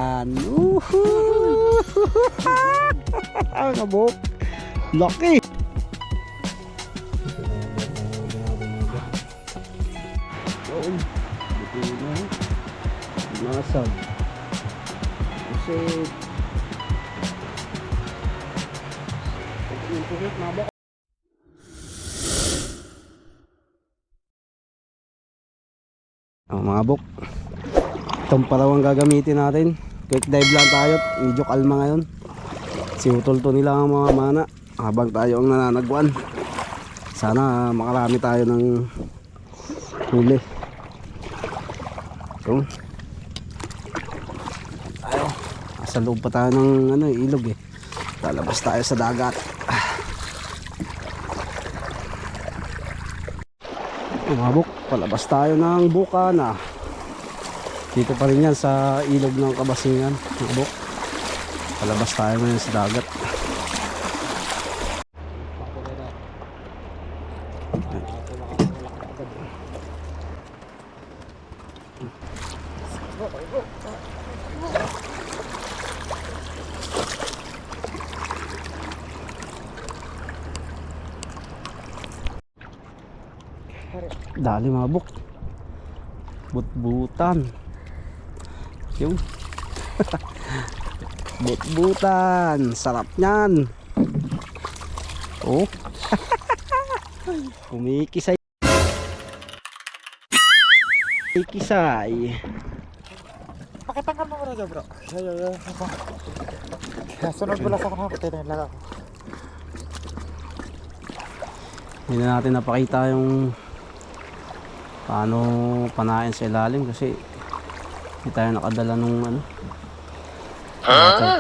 Ano? Kabok. Laki. Oh, ito na. Nasag. Kasi mga bok, itong parawang gagamitin natin. Quick dive lang tayo, medyo kalma ngayon. Siutol-to nila ang mga mana habang tayo ang nananagwan. Sana makarami tayo ng huli. So tayo, sa loob pa tayo ng ilog eh. Lalabas tayo sa dagat. Mga bok, palabas tayo ng Bukana. Dito pa rin yan sa ilog ng Kabasingan. Mga bok, palabas tayo ngayon sa dagat. Dali mga bok, but-butan yung but-butan, sarap nyan. Oh kumikisay, kumikisay. Pakitanggal mo muna dyan bro. Sunod mo lang sa kanang patay lang ako. Hindi na natin napakita yung paano panain sa ilalim kasi hindi tayo nakadala nung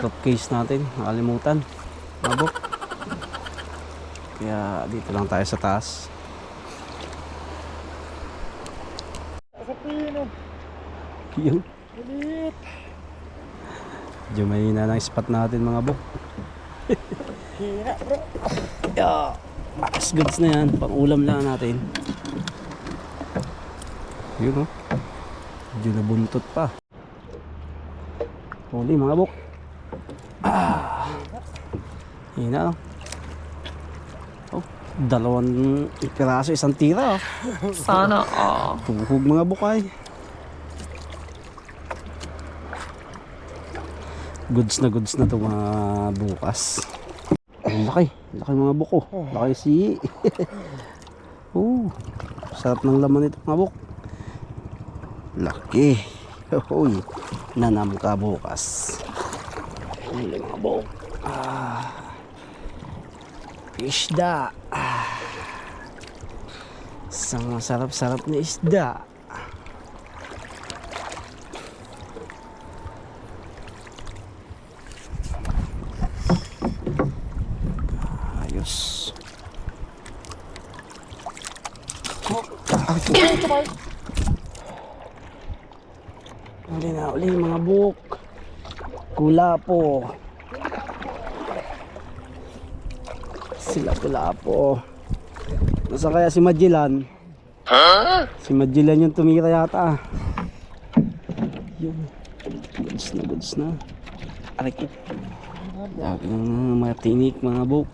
top case natin, nakalimutan mabok. Kaya dito lang tayo sa taas. Sa pino Yun, ulit. medyo mahina ng spot natin mga bok. Hina bro. Yeah, as goods na yan, pang ulam lang natin. Yun medyo nabuntot pa. Huli mga bok. Hina oh, dalawang piraso, isang tira. Sana Tuhog mga bukay. Goods na to mga bukas. Ang laki mga buko. Laki si sarap ng laman ito mga buk. Laki. Hoy, nanam ka bukas. Huli mga buk. Isda. Isang sarap-sarap na isda. Ayos. Uli mga buk. Kulapo. Sila kulapo. Nasa kaya si Magellan? Si Magellan yung tumira yata. Yung goods na. Aray ko. Lagi ng mga tinik mga buk.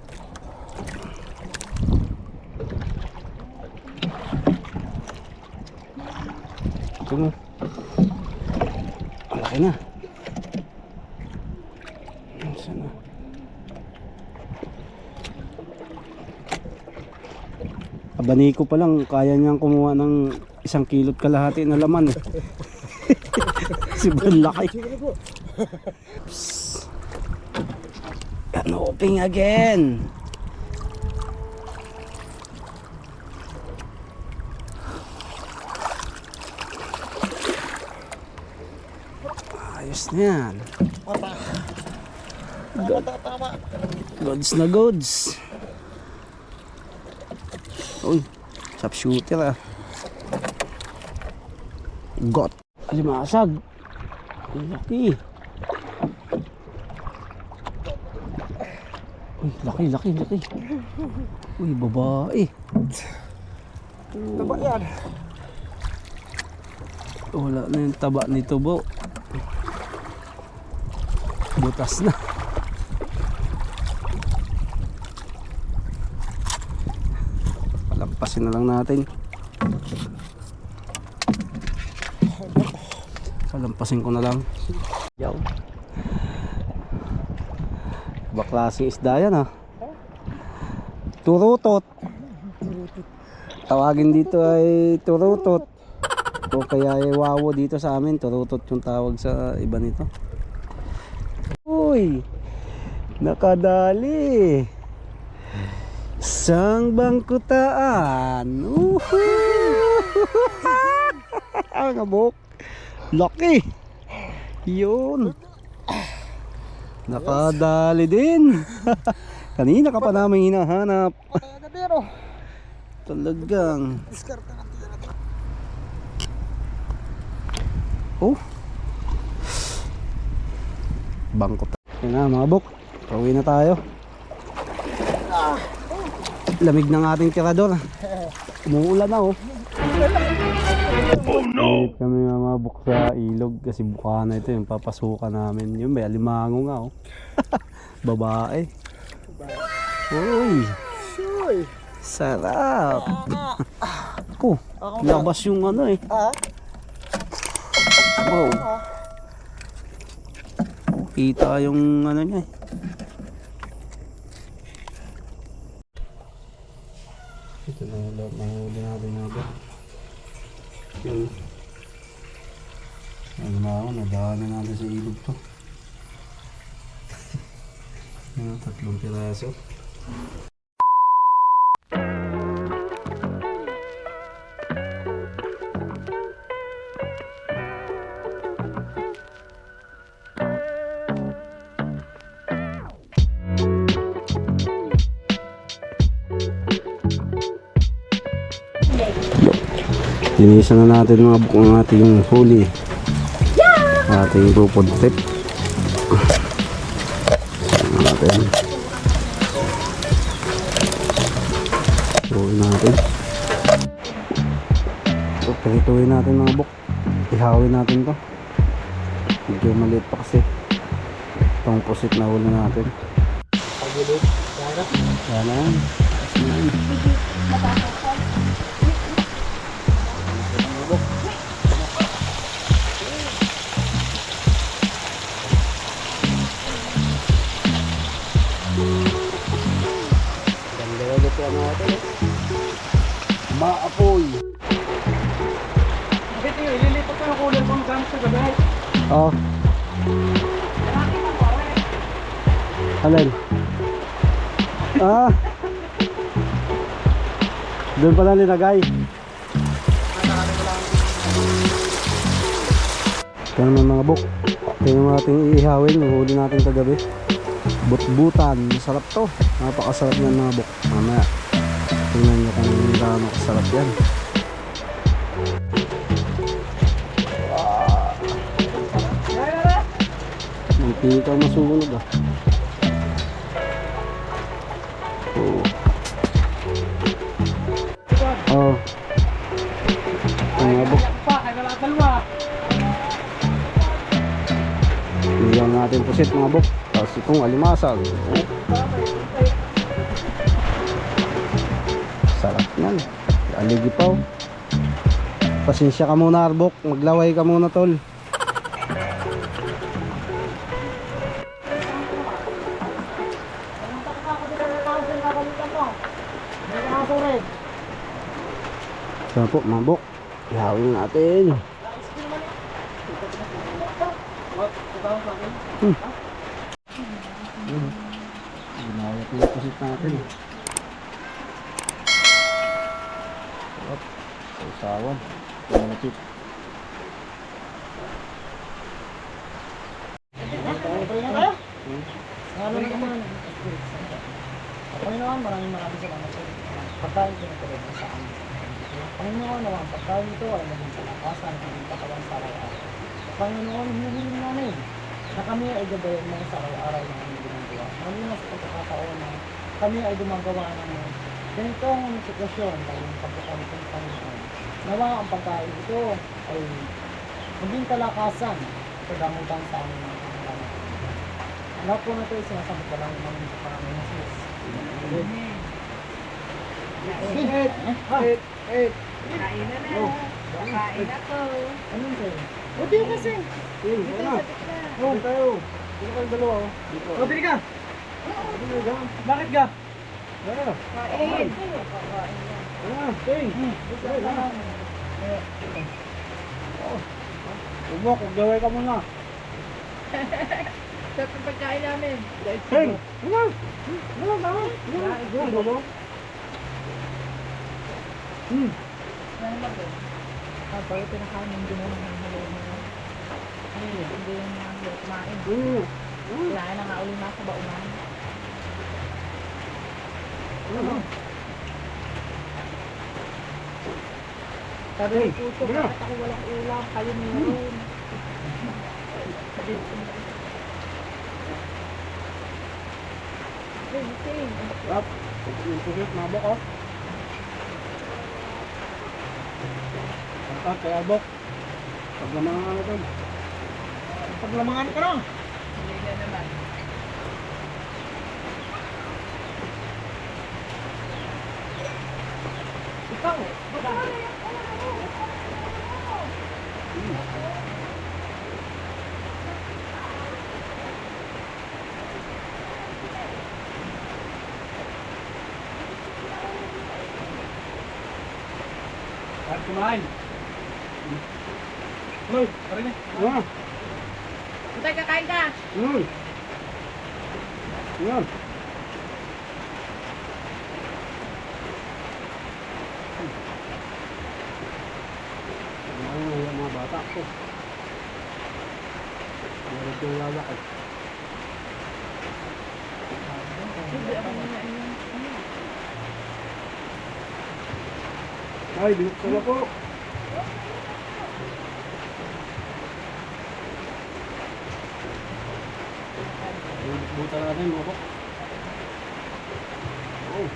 Ito mo. Ang laki na. Sana. Abaniko pa lang, kaya niyang kumuha ng 1 kilot kalahati na laman eh. Sobrang laki. Canoping again. Ayos na yan. Goods na goods. Uy, sharp shooter ah. Got. Alimasag. Ang laki. Uy, laki. Uy, babae. Taba yan. Wala na yung taba nito, bo. Butas na. Palampasin na lang natin. Palampasin ko na lang. Yaw. Ibang klaseng isda yan ha. Turutot. Tawagin dito ay turutot. O kaya ay wawo dito sa amin. Turutot yung tawag sa iba nito. Uy! Nakadali! Sang bangkutaan! Ang abok! Laki! Yun! Nakadali din! Kanina ka pa namin hinahanap. Talagang. Oh. Bangkot. Yan na mga bok. Pauwi na tayo. Lamig ng ating tirador. Umuulan na oh. Oh no. Kami mga bok sa ilog kasi buka na ito yung papasukan namin. Yung may alimango nga oh. Babae. Uy. Sarap. Oh, labas yung ano eh. Wow. Kita yung ano niya eh. Ito na yung lahat ng huli natin mga ba. Yun. Ano na ako, nadaanan natin sa ilog to. Yan, 3 piraso. Linisan na natin mga buk ng ating huli. Ating pupod tip. Saan natin. Suhin natin. So, pirituhin natin mga buk. Ihawin natin to. Medyo maliit pa kasi. Itong pusit na huli natin. Yan na. Maapoy. Bakit yun? Ililipat ko yung cooler ko magkano sa gabi? Oh. Alin? Ah. Doon pala linagay. Ito naman mga buk. Ito yung ating iihawin. Yung huli natin kagabi. Butbutan. Masarap to. Napakasarap yan mga buk. Mamaya tingnan nyo kung gaano kasarap yan. Hindi ka masunog ah. Oh. Oh. Ang abok. Iyan natin pusit mga bok. Tapos itong alimasag. Oh. Sarap yan. Aligipaw. Pasensya ka muna Arbok. Maglaway ka muna tol. Sarap po mga bok. Ihawin natin. Ginawat yung pusit natin. Sarap. Sausawan. Malapit. Panginoon, maraming salamat sa pagkain ko na tulad sa amin. Panginoon, naman ang pagkain ito ay maging kalakasan ng aming katawan sa araw-araw. Panginoon, hinihiling namin na kami ay gabayan mo sa araw-araw ng aming ginagawa. Malinas sa pagkakataon na kami ay gumagawa ng ganitong sitwasyon dahil ng pagkakaroon ng Panginoon. Nawa ang pagkain ito ay maging kalakasan sa damutan sa aming mga pangalaman. Lahat po na ito ay sinasabot ka lang naman sa Panginoon Jesus. Eight. Kain na na. Kain ako. Anong sa'yo? O, di kasi. Hey, Dito wala. sa gitna. Dito tayo. Dito kayong dalawa oh. Dito. O, bili ka! Dito ka. Bakit ka? Wala. Kain. Wala. Hey. Huwag mo, kung gawin ka muna. Sa pagkain namin. Hey. Wala. Wala. Wala. Wala. Ano ba ito? Pag pinakain ng gano'n ng halo mo. Hindi yung mga kumain. Kailangan na nga ulit nasa baunan. Sabi ng puso, bakit ako walang ulam? Kayo meron. Sing. Rap. Yung pusit, mabok oh. Ang kaya bok. Paglamangan ano doon. Paglamangan ka na. Hindi na naman. Ikaw. At kumain. Hoy, pare Wala. Utay, kakain ka! Yan. Yung mga bata ko. Meron ko lalakad. Hindi ako muna yun. Ay, binuksan na po. Buta natin mga bok. Oh.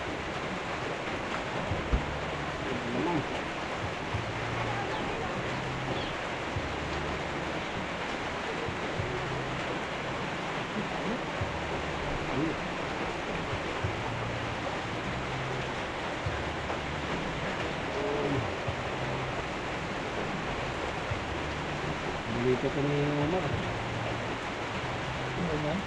Naman. Dito ko ni Omar. Ano yan?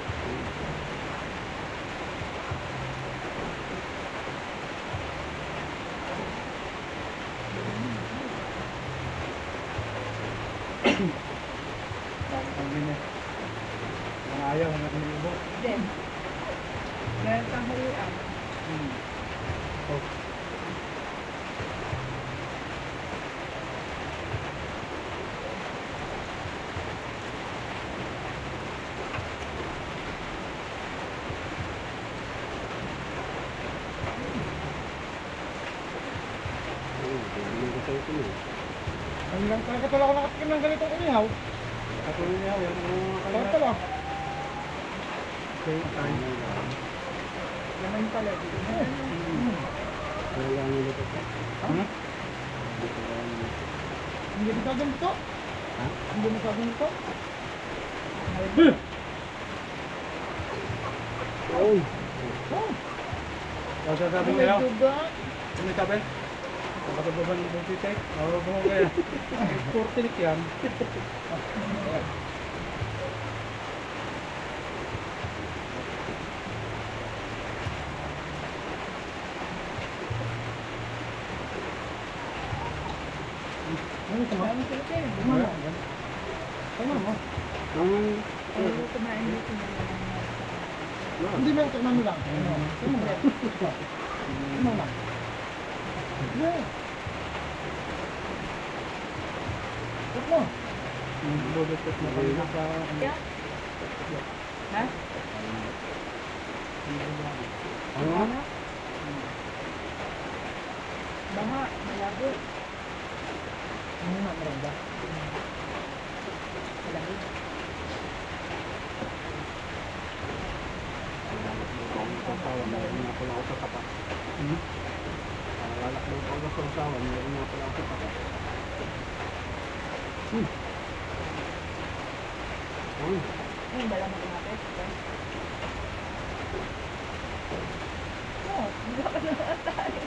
Ang ayaw na kinibo. Then, meron kang halian. Hanggang talaga pala ako nakatikim ng ganitong inihaw. Ako niya, yan ang mga Bakit pala? Okay, tayo. Naman pala. Wala ang nilito ko. Ha? Hindi mo gaganito? Ha? Hindi mo gaganito? Oh. Oh! Kasi sabi May niya, duga. ano sabi? Nakatababan ng bupitek. Oo, mo kaya. Portinik yan. Ano ito mo? Marami sila kayo. Tama mo. Tama mo. Ayaw ko kumain dito na lang. Hindi mo tikman mo lang. Tama mo. Tama mo. Hindi. Tama mo. Bupitek na kami sa... Yeah. Ha? Ano? Baka, malabo. Ano nga maranda? Malamig. Sasawa, meron nga pala ako sa tapat. Lalakbo ko ako sa sasawa, meron nga pala ako sa tapat. Ay. Yung bala mo kumapit. Oo, hindi ka naman tayo.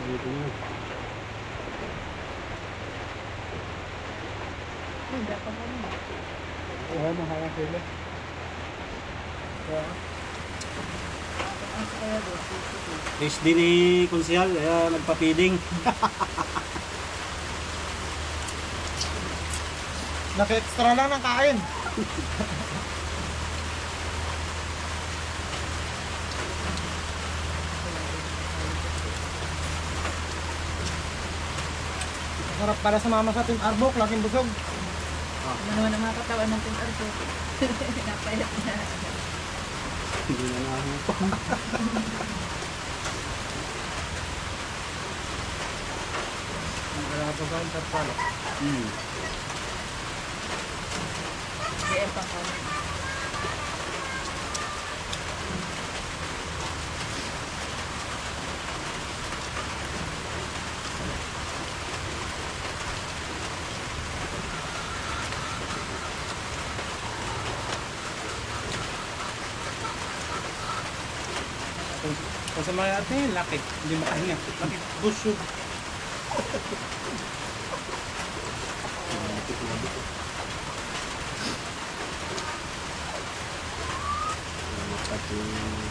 Dito na. Hindi pa pa naman. Oo, mahaya sila. Kaya, Ang kaya doon, Taste din ni Konsyal, kaya nagpa-feeding. naka-extra lang ng kain. Sarap para sa mama sa Team Arbok, laking busog. Ano naman ang mga katawan ng Team Arco? Napayat na. Hindi na nahupa. Ang kalabasan sa palo. GM pang kami. Kasi mga natin, lakit. Hindi makahinga. Lakit, busog.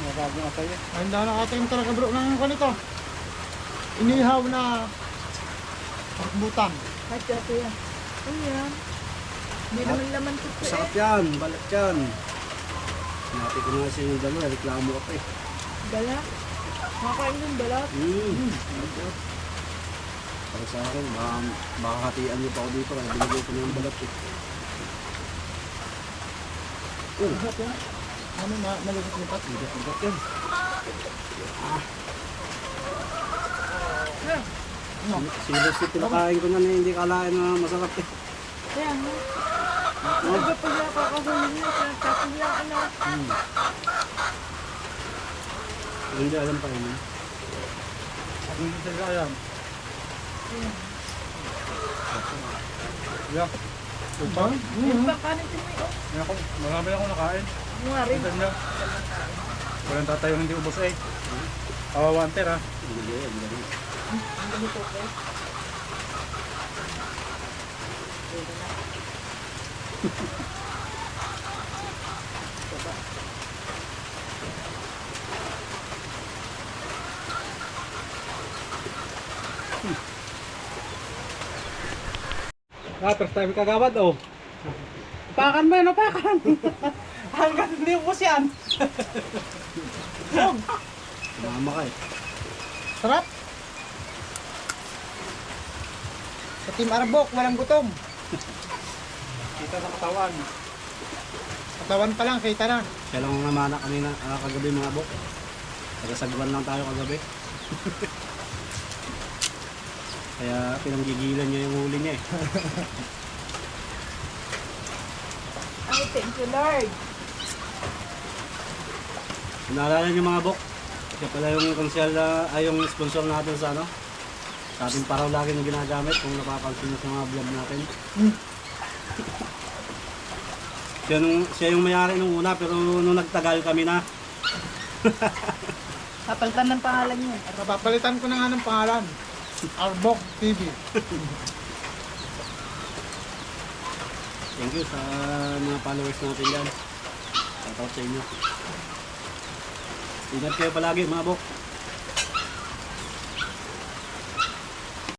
Mabago nga tayo. Handa na kating talaga bro ng ganito. Inihaw na butan. Kahit ka kuya. Ano yan? Hindi naman laman ko po Sarap yan, balat yan. Natin ko nga siya yung dalawa, reklamo ka pa eh. Bala? Makakain yung balat. Para sa akin, baka hatian niyo pa ako dito, kaya binigay ko na yung balat eh. Sarap yan. Ano na, nalipat-lipat. Bigat yan. Seriously, pinakain ko na na hindi kalain na masarap eh. Kaya nga. Talaga pag nakakahuli niya, tapos lang ano. Hindi alam pa yun. Ako hindi talaga alam. Yeah. Upang? Yung pangkanin din mo yun. Ako, marami ako nakain. Yung nga rin. Ganda. Walang tatayo hindi ubos eh. Awawanter ha. Hindi, hindi. Ang ganito ko. First time kagawad oh. Pakan mo yun, pakan. Hanggang hindi ubos yan. Mama ka eh. Sarap. Sa Team Arbok, walang gutom. Kita sa katawan. Katawan pa lang, kita na. Kaya lang namana kanina, kagabi mga bok. Tagasagwan lang tayo kagabi. Kaya pinanggigilan niya yung huli niya eh. Ay, thank you Lord. Naalala niyo mga bok? Siya pala yung konsyal na, ay yung sponsor natin sa ano? Sa ating paraw lagi na ginagamit kung napapansin niyo sa mga vlog natin. Siya yung mayari nung una pero nung nagtagal kami na. Kapalitan ng pangalan niyo. Napapalitan ko na nga ng pangalan. Arbok TV. Thank you sa mga followers natin dyan. Shoutout sa inyo. Ingat kayo palagi mga bok.